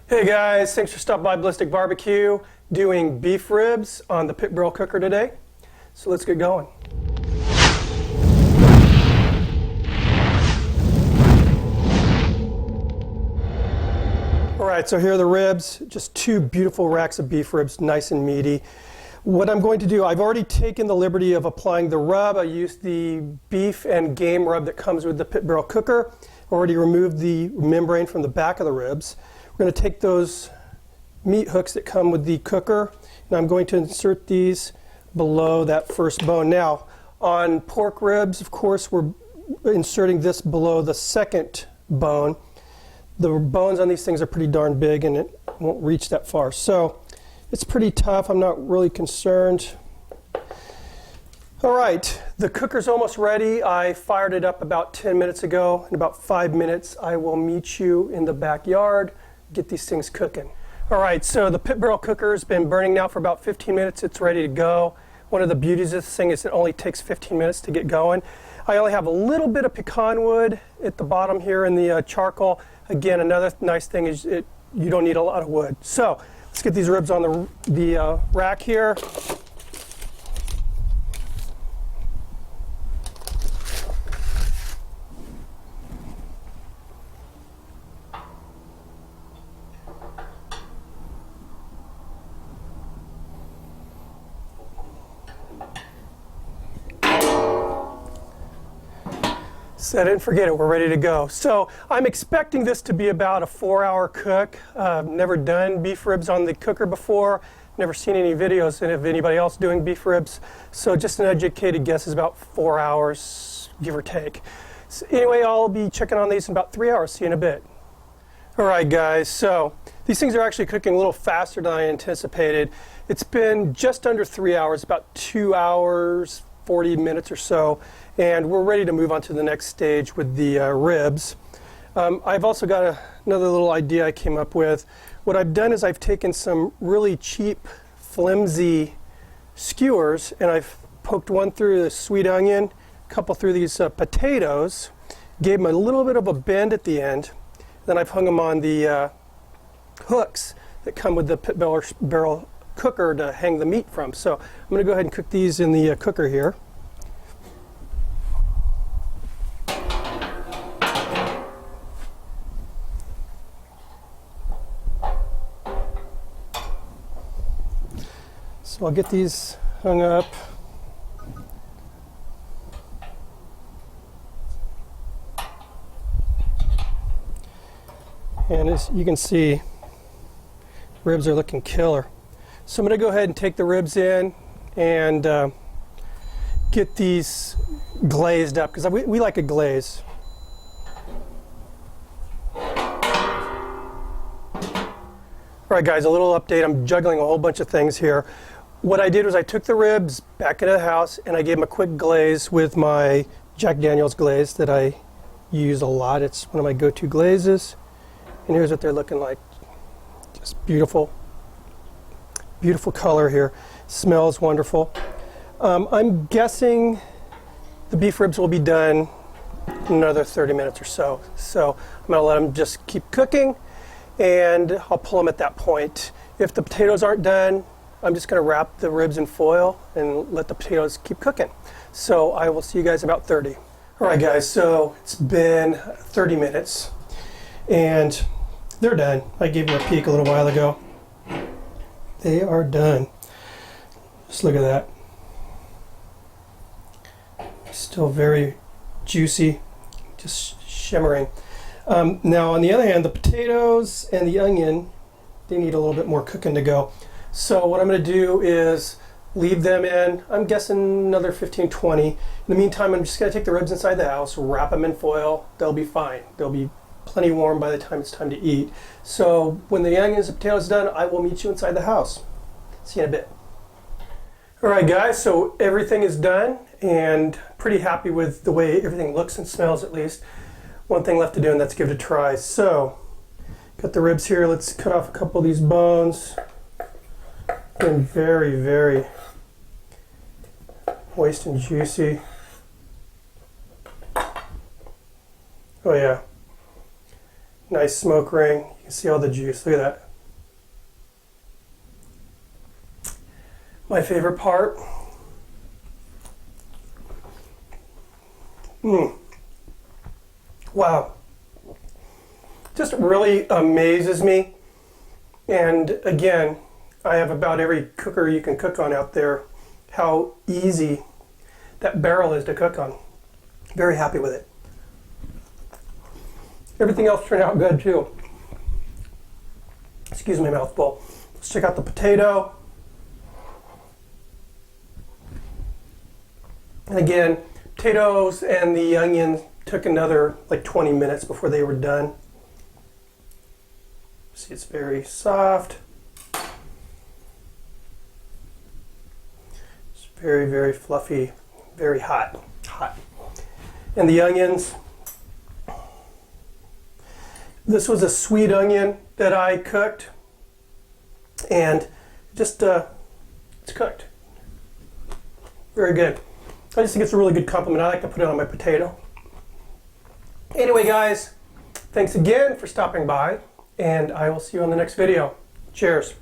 Hey guys, thanks for stopping by Ballistic Barbecue, doing beef ribs on the pit barrel cooker today. So let's get going. All right, so here are the ribs, just two beautiful racks of beef ribs, nice and meaty. What I'm going to do, I've already taken the liberty of applying the rub. I used the beef and game rub that comes with the pit barrel cooker. Already removed the membrane from the back of the ribs. We're going to take those meat hooks that come with the cooker, and I'm going to insert these below that first bone. Now, on pork ribs, of course, we're inserting this below the second bone. The bones on these things are pretty darn big, and it won't reach that far. So it's pretty tough. I'm not really concerned. All right, the cooker's almost ready. I fired it up about 10 minutes ago. In about 5 minutes, I will meet you in the backyard, get these things cooking. All right, so the pit barrel cooker has been burning now for about 15 minutes. It's ready to go. One of the beauties of this thing is it only takes 15 minutes to get going. I only have a little bit of pecan wood at the bottom here in the charcoal. Again, another nice thing is you don't need a lot of wood. So let's get these ribs on the rack here. Set it and forget it, we're ready to go. So I'm expecting this to be about a 4-hour cook. Never done beef ribs on the cooker before, never seen any videos of anybody else doing beef ribs. So just an educated guess is about 4 hours, give or take. So anyway, I'll be checking on these in about 3 hours, see you in a bit. All right guys, so these things are actually cooking a little faster than I anticipated. It's been just under 3 hours, about 2 hours, 40 minutes or so, and we're ready to move on to the next stage with the ribs. I've also got another little idea I came up with. What I've done is I've taken some really cheap, flimsy skewers, and I've poked one through the sweet onion, a couple through these potatoes, gave them a little bit of a bend at the end, then I've hung them on the hooks that come with the pit barrel cooker to hang the meat from. So I'm going to go ahead and cook these in the cooker here. So I'll get these hung up. And as you can see, ribs are looking killer. So I'm going to go ahead and take the ribs in and get these glazed up, because we like a glaze. All right guys, a little update. I'm juggling a whole bunch of things here. What I did was I took the ribs back into the house and I gave them a quick glaze with my Jack Daniel's glaze that I use a lot. It's one of my go-to glazes. And here's what they're looking like. Just beautiful. Beautiful color here. Smells wonderful. I'm guessing the beef ribs will be done in another 30 minutes or so. So I'm going to let them just keep cooking, and I'll pull them at that point. If the potatoes aren't done, I'm just going to wrap the ribs in foil and let the potatoes keep cooking. So I will see you guys about 30. All right guys, so it's been 30 minutes and they're done. I gave them a peek a little while ago. They are done. Just look at that. Still very juicy, just shimmering. Now on the other hand, the potatoes and the onion, they need a little bit more cooking to go. So what I'm going to do is leave them in, I'm guessing another 15-20. In the meantime, I'm just going to take the ribs inside the house, wrap them in foil. They'll be fine. They'll be plenty warm by the time it's time to eat. So when the onions and potatoes are done, I will meet you inside the house. See you in a bit. All right guys, so everything is done and pretty happy with the way everything looks and smells, at least. One thing left to do, and that's give it a try. So got the ribs here. Let's cut off a couple of these bones. And very, very moist and juicy. Oh yeah. Nice smoke ring. You You see all the juice, look at that. My favorite part. Wow. Just really amazes me. And again, I have about every cooker you can cook on out there, how easy that barrel is to cook on. Very happy with it. Everything else turned out good too. Excuse my mouthful. Let's check out the potato. And again, potatoes and the onion took another like 20 minutes before they were done. See, it's very soft. It's very, very fluffy, very hot. And the onions. This was a sweet onion that I cooked, and just it's cooked. Very good. I just think it's a really good compliment. I like to put it on my potato. Anyway, guys, thanks again for stopping by, and I will see you on the next video. Cheers.